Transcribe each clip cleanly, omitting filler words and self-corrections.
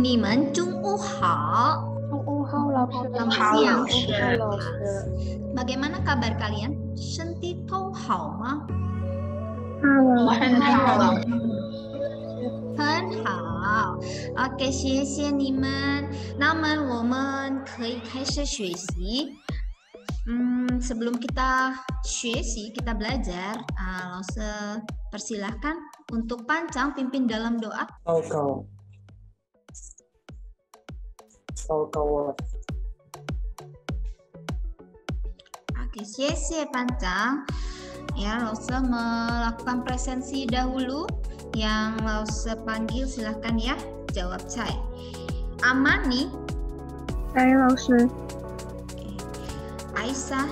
你们中午好。Selamat siang. Bagaimana kabar kalian? 身体都好吗？很好。OK， 谢谢你们。那么我们可以开始学习。Sebelum kita 学习, kita belajar, Lause persilahkan untuk Pancang pimpin dalam doa. Oke, 谢谢 Pancang. Ya, Lause melakukan presensi dahulu. Yang Lause panggil silahkan ya, jawab saya. Amani. Saya Lause. Aisyah.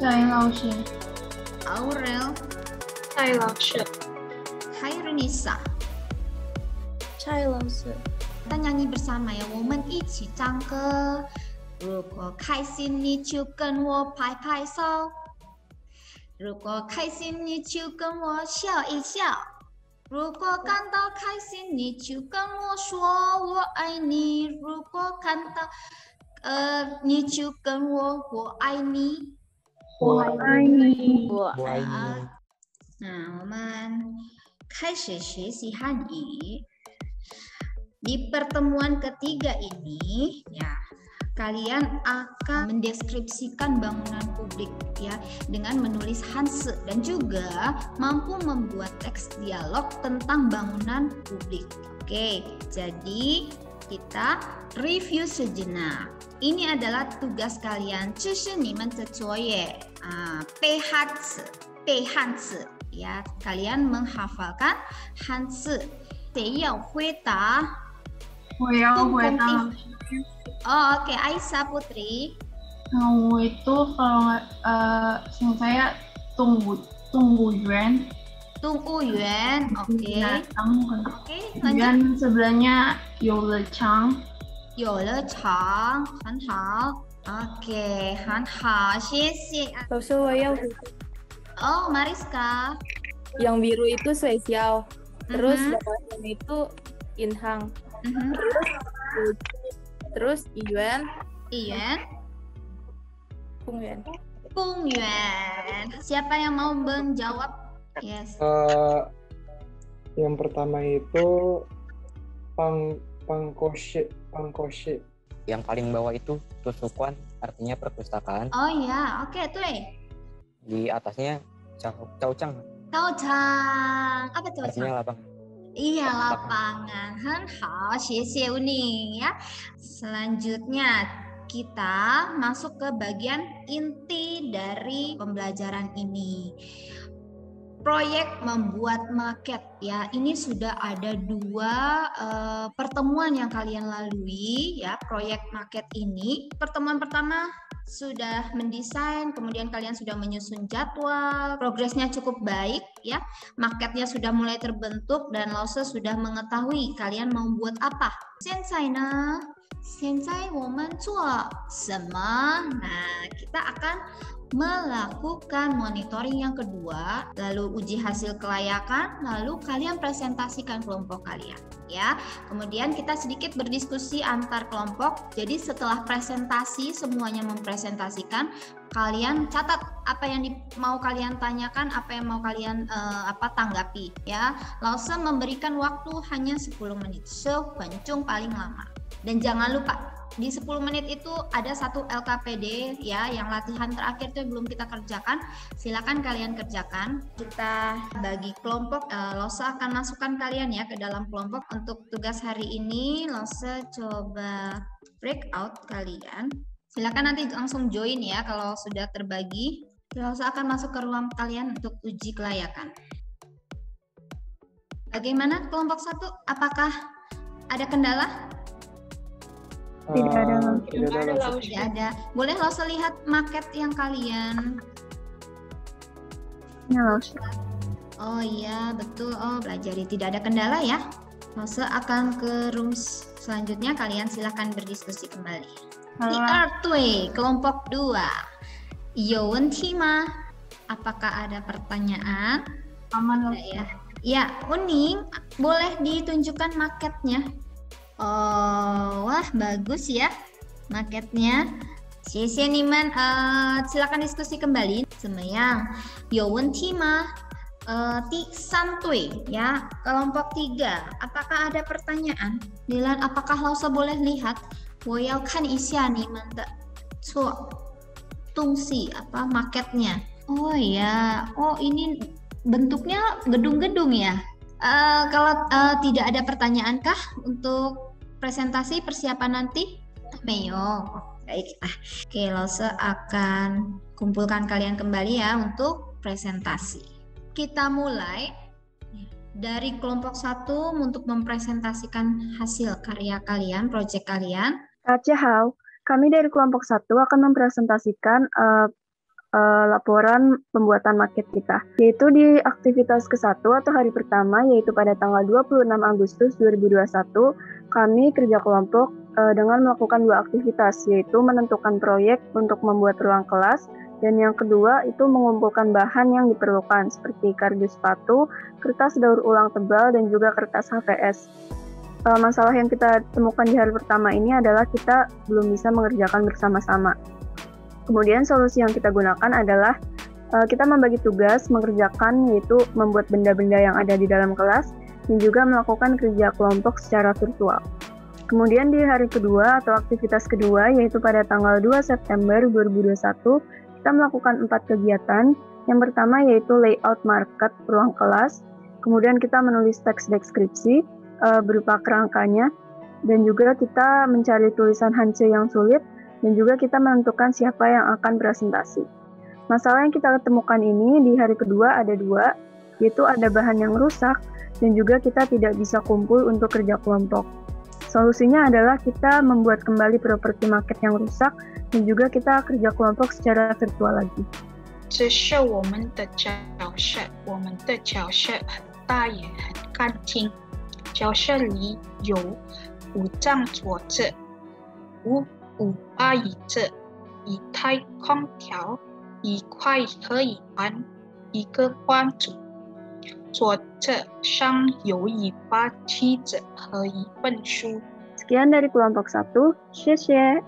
Saya Lause. Aurel. Saya Lause. Hairunisa. Saya Lause. Kita nyanyi bersama ya. 我们一起唱歌。如果开心你就跟我拍拍手。如果开心你就跟我笑一笑。如果感到开心你就跟我说我爱你。如果感到你就跟我爱你。我爱你。那我们开始学习汉语。Di pertemuan ketiga ini, ya, kalian akan mendeskripsikan bangunan publik ya dengan menulis Hanse dan juga mampu membuat teks dialog tentang bangunan publik. Oke, jadi kita review sejenak. Ini adalah tugas kalian. 这是你们的作业背汉字 ya. Kalian menghafalkan Hanse. 谁要回答？ 我要回答。 Oh, oke. Aisyah Putri. Kamu itu kalau sing saya tunggu Yuan. Tunggu Yuan, oke. Oke, lanjut. Dan sebelahnya 有了场。有了场，很好。Oke, 很好，谢谢。老师，我要 Oh, Mariska. yang biru itu spesial. Terus bawahnya itu Inhang. Terus Yuan. Pung Yuan. Siapa yang mau menjawab? Yes. Yang pertama itu Pangkoshe. Yang paling bawah itu Tusukuan, artinya perpustakaan. Oh ya, oke, tuh. Di atasnya Caucang. Caucang. Apa Caucang? Artinya lapangan. Iya, lapangan. 很好，谢谢 Uning ya. Selanjutnya kita masuk ke bagian inti dari pembelajaran ini. Proyek membuat maket ya. Ini sudah ada 2 pertemuan yang kalian lalui ya, proyek maket ini. Pertemuan pertama sudah mendesain, kemudian kalian sudah menyusun jadwal, progresnya cukup baik ya, maketnya sudah mulai terbentuk dan Lause sudah mengetahui kalian mau buat apa. 现在呢，现在我们做什么? Nah, kita akan melakukan monitoring yang kedua, lalu uji hasil kelayakan, lalu kalian presentasikan kelompok kalian ya. Kemudian kita sedikit berdiskusi antar kelompok. Jadi setelah presentasi semuanya mempresentasikan, kalian catat apa yang mau kalian tanyakan, apa yang mau kalian tanggapi ya. Lause memberikan waktu hanya 10 menit, sepencung paling lama. Dan jangan lupa di 10 menit itu ada 1 LKPD ya, yang latihan terakhir itu belum kita kerjakan. Silakan kalian kerjakan. Kita bagi kelompok. Lause akan masukkan kalian ya ke dalam kelompok. Untuk tugas hari ini Lause coba breakout kalian. Silakan nanti langsung join ya kalau sudah terbagi. Lause akan masuk ke ruang kalian untuk uji kelayakan. Bagaimana kelompok 1? Apakah ada kendala? Tidak ada. Tidak ada. Boleh Lause lihat maket yang kalian? Ya, Lause. Oh iya, betul. Oh, pelajari. Tidak ada kendala ya. Lause akan ke rooms selanjutnya. Kalian silahkan berdiskusi kembali. Di Artway, kelompok 2. 有问题吗? Apakah ada pertanyaan? Aman, Lause. Ya, Uning, boleh ditunjukkan maketnya? Oh, wah bagus ya maketnya. Xie你们, silakan diskusi kembali. 怎么样？有问题吗？第三队 ya, kelompok 3. Apakah ada pertanyaan? Dilan, apakah Lausa boleh lihat? 我要看一下你们的做东西 apa maketnya. Oh ya, oh ini bentuknya gedung-gedung ya. Kalau tidak ada pertanyaan kah untuk presentasi persiapan nanti? Meyo. Baiklah. Oke, Lausa akan kumpulkan kalian kembali ya untuk presentasi. Kita mulai dari kelompok 1 untuk mempresentasikan hasil karya kalian, proyek kalian. 大家好, kami dari kelompok 1 akan mempresentasikan laporan pembuatan maket kita, yaitu di aktivitas ke-1 atau hari pertama, yaitu pada tanggal 26 Agustus 2021, kami kerja kelompok dengan melakukan 2 aktivitas, yaitu menentukan proyek untuk membuat ruang kelas, dan yang kedua itu mengumpulkan bahan yang diperlukan, seperti kardus sepatu, kertas daur ulang tebal, dan juga kertas HVS. Masalah yang kita temukan di hari pertama ini adalah kita belum bisa mengerjakan bersama-sama. Kemudian solusi yang kita gunakan adalah kita membagi tugas mengerjakan, yaitu membuat benda-benda yang ada di dalam kelas dan juga melakukan kerja kelompok secara virtual. Kemudian di hari kedua atau aktivitas kedua, yaitu pada tanggal 2 September 2021, kita melakukan 4 kegiatan. Yang pertama yaitu layout market ruang kelas, kemudian kita menulis teks deskripsi berupa kerangkanya, dan juga kita mencari tulisan Hanche yang sulit, dan juga kita menentukan siapa yang akan presentasi. Masalah yang kita temukan ini di hari kedua ada 2, yaitu ada bahan yang rusak, dan juga kita tidak bisa kumpul untuk kerja kelompok. Solusinya adalah kita membuat kembali properti market yang rusak, dan juga kita kerja kelompok secara virtual lagi. 这是我们的教室，我们的教室很大也很干净。教室里有5张桌子，5把椅子，1台空调，1块可以玩，1个关主。桌子上有1把梯子和1本书。 Sekian dari kelompok 1, 谢谢。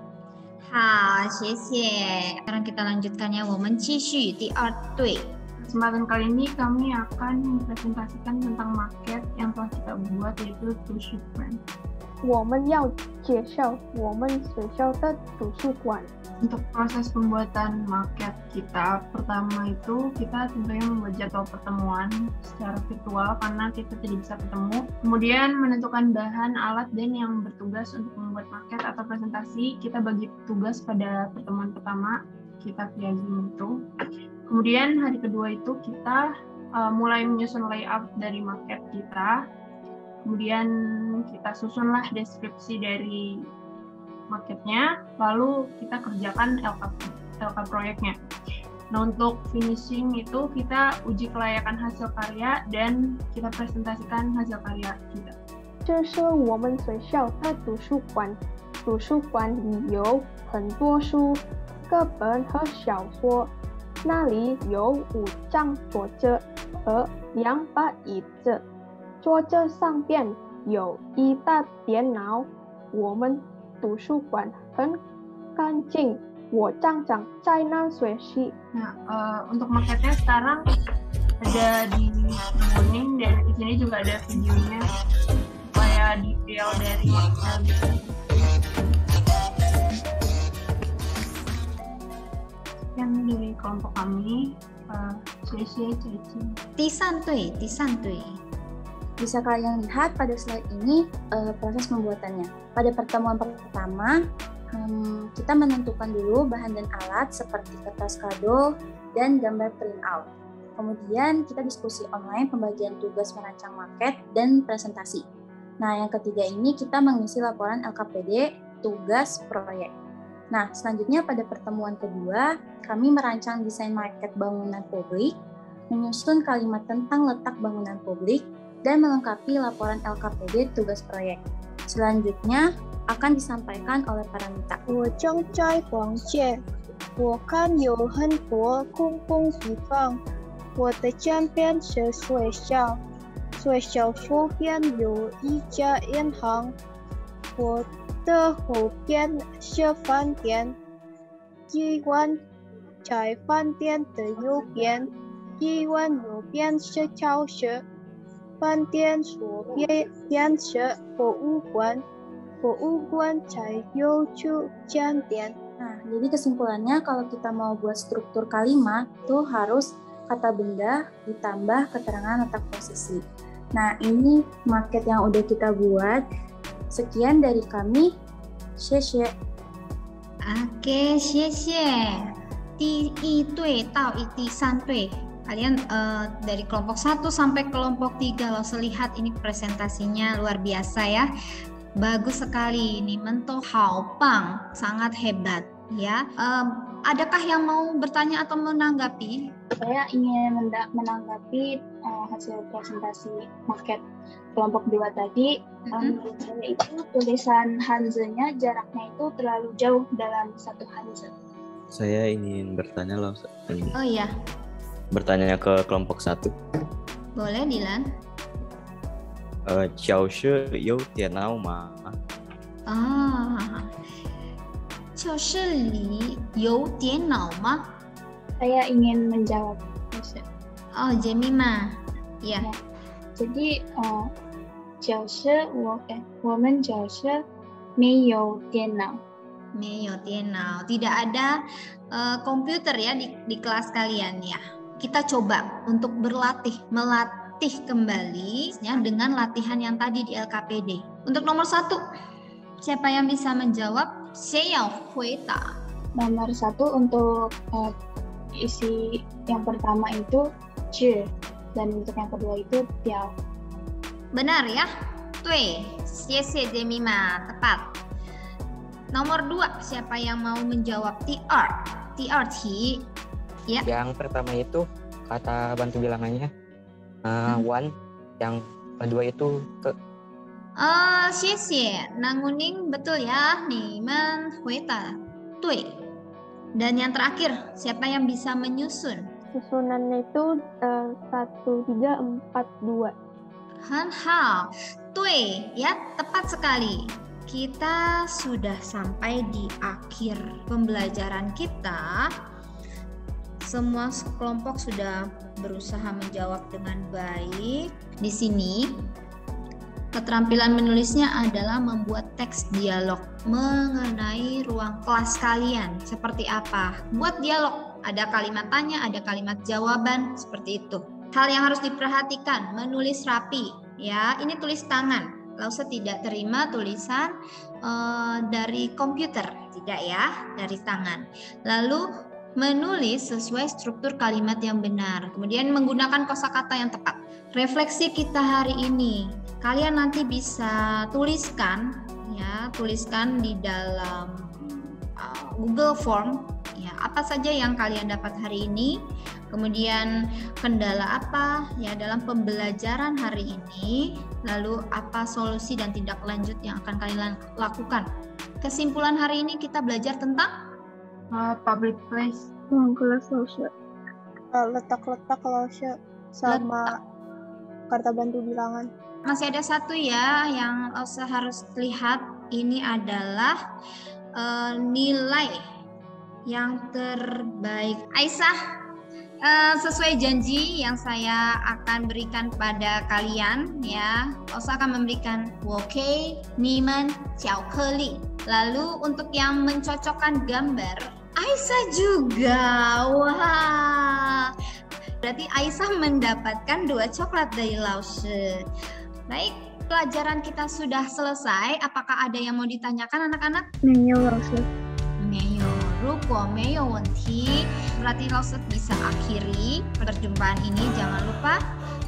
好，谢谢。Sekarang kita lanjutkan ya, 我们继续第二队。 Kesempatan kali ini kami akan mempresentasikan tentang market yang telah kita buat, yaitu Tushu Brand. 我们要介绍我们学校的图书馆。 Untuk proses pembuatan market kita, pertama itu kita tentunya membuat jadwal pertemuan secara virtual karena kita tidak bisa ketemu. Kemudian menentukan bahan, alat, dan yang bertugas untuk membuat market atau presentasi. Kita bagi tugas pada pertemuan pertama kita via Zoom itu. Kemudian hari kedua itu kita mulai menyusun layout dari market kita. Kemudian kita susunlah deskripsi dari marketnya, lalu kita kerjakan LK proyeknya. Nah, untuk finishing itu kita uji kelayakan hasil karya dan kita presentasikan hasil karya kita. 这是我们学校的图书馆，图书馆里有很多书、课本和小说。那里有5张桌子和2把椅子，桌子上边有1台电脑。我们图书馆很干净，我常常在那学习。 Nah, untuk marketnya sekarang ada di kuning dan di sini juga ada videonya supaya detail dari marketnya. Sekian dari kelompok kami. 谢谢 Cici. 第三队，第三队。 Bisa kalian lihat pada slide ini proses pembuatannya. Pada pertemuan pertama, kita menentukan dulu bahan dan alat seperti kertas kado dan gambar printout. Kemudian kita diskusi online pembagian tugas merancang market dan presentasi. Nah, yang ketiga ini kita mengisi laporan LKPD tugas proyek. Nah, selanjutnya pada pertemuan kedua, kami merancang desain market bangunan publik, menyusun kalimat tentang letak bangunan publik, dan melengkapi laporan LKPD tugas proyek. Selanjutnya akan disampaikan oleh Paramita. 我正在逛街，我看有很多公共地方。我的前边是学校，学校附边有一家银行，我的后边是饭店，一碗在饭店的右边，一碗右边是超市，饭店左边是博物馆，博物馆在右中间。 Nah, jadi kesimpulannya kalau kita mau buat struktur kalimat tuh harus kata benda ditambah keterangan letak posisi. Nah, ini maket yang udah kita buat. Sekian dari kami. Xie Oke, xie. 第一对到第三对 kalian dari kelompok 1 sampai kelompok 3 lo lihat ini presentasinya luar biasa ya. Bagus sekali, ini mentoh haopang, sangat hebat ya. Adakah yang mau bertanya atau menanggapi? Saya ingin menanggapi hasil presentasi maket kelompok 2 tadi. Menurut saya itu tulisan Hanze-nya jaraknya itu terlalu jauh dalam satu Hanze. Saya ingin bertanya loh. Oh iya. Bertanya ke kelompok 1. Boleh, Dilan. 教室有电脑吗？教室里有电脑吗？ Saya ingin menjawab. Oh, Jemima. Ya. Jadi 教室我们教室没有电脑。 没有电脑, tidak ada komputer ya di kelas kalian ya. Kita coba untuk melatih kembali ya, dengan latihan yang tadi di LKPD. Untuk nomor 1, siapa yang bisa menjawab? Saya Hueta. Nomor 1 untuk isi yang pertama itu Zhi, dan untuk yang kedua itu Tiao. Benar ya? 对，谢谢 Jemima, tepat. Nomor 2, siapa yang mau menjawab? TR Ti. Ya. Yang pertama itu kata bantu bilangannya one, yang kedua itu ke. Xie. Nanguning betul ya. Niman Hueta. Tui. Dan yang terakhir, siapa yang bisa menyusun? Susunannya itu 1, 3, 4, 2. Han hao. Tui, ya, tepat sekali. Kita sudah sampai di akhir pembelajaran kita. Semua kelompok sudah berusaha menjawab dengan baik. Di sini, keterampilan menulisnya adalah membuat teks dialog mengenai ruang kelas kalian. Seperti apa? Buat dialog, ada kalimat tanya, ada kalimat jawaban, seperti itu. Hal yang harus diperhatikan, menulis rapi. Ya, ini tulis tangan. Lausa tidak terima tulisan dari komputer, tidak ya, dari tangan. Lalu menulis sesuai struktur kalimat yang benar. Kemudian menggunakan kosakata yang tepat. Refleksi kita hari ini, kalian nanti bisa tuliskan di dalam Google Form. Ya, apa saja yang kalian dapat hari ini. Kemudian kendala apa ya dalam pembelajaran hari ini, lalu apa solusi dan tindak lanjut yang akan kalian lakukan. Kesimpulan hari ini kita belajar tentang public place, ruang kelas Lausha, letak-letak Lausha sama kata bantu bilangan. Masih ada satu ya yang Lausha harus lihat, ini adalah nilai yang terbaik. Aisyah, sesuai janji yang saya akan berikan pada kalian ya, Lausha akan memberikan woke, niman, ciaokeli. Lalu untuk yang mencocokkan gambar, Aisyah juga. Wah, berarti Aisyah mendapatkan 2 coklat dari Lausha. Baik, pelajaran kita sudah selesai. Apakah ada yang mau ditanyakan anak-anak? Menyo Lausha. Menyo. Ruko meyo wenti, berarti Lausha bisa akhiri perjumpaan ini. Jangan lupa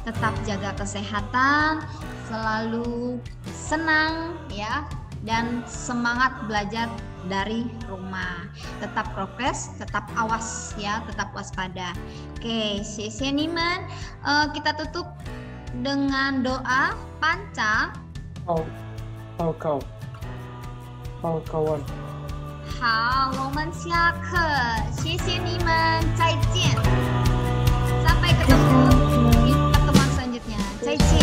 tetap jaga kesehatan, selalu senang ya, dan semangat belajar dari rumah. Tetap prokes, tetap awas ya, tetap waspada. Oke, xie niman. Kita tutup dengan doa panca. Kawan. 好，我们下课，谢谢你们，再见，sampai ketemu di pertemuan selanjutnya，再见。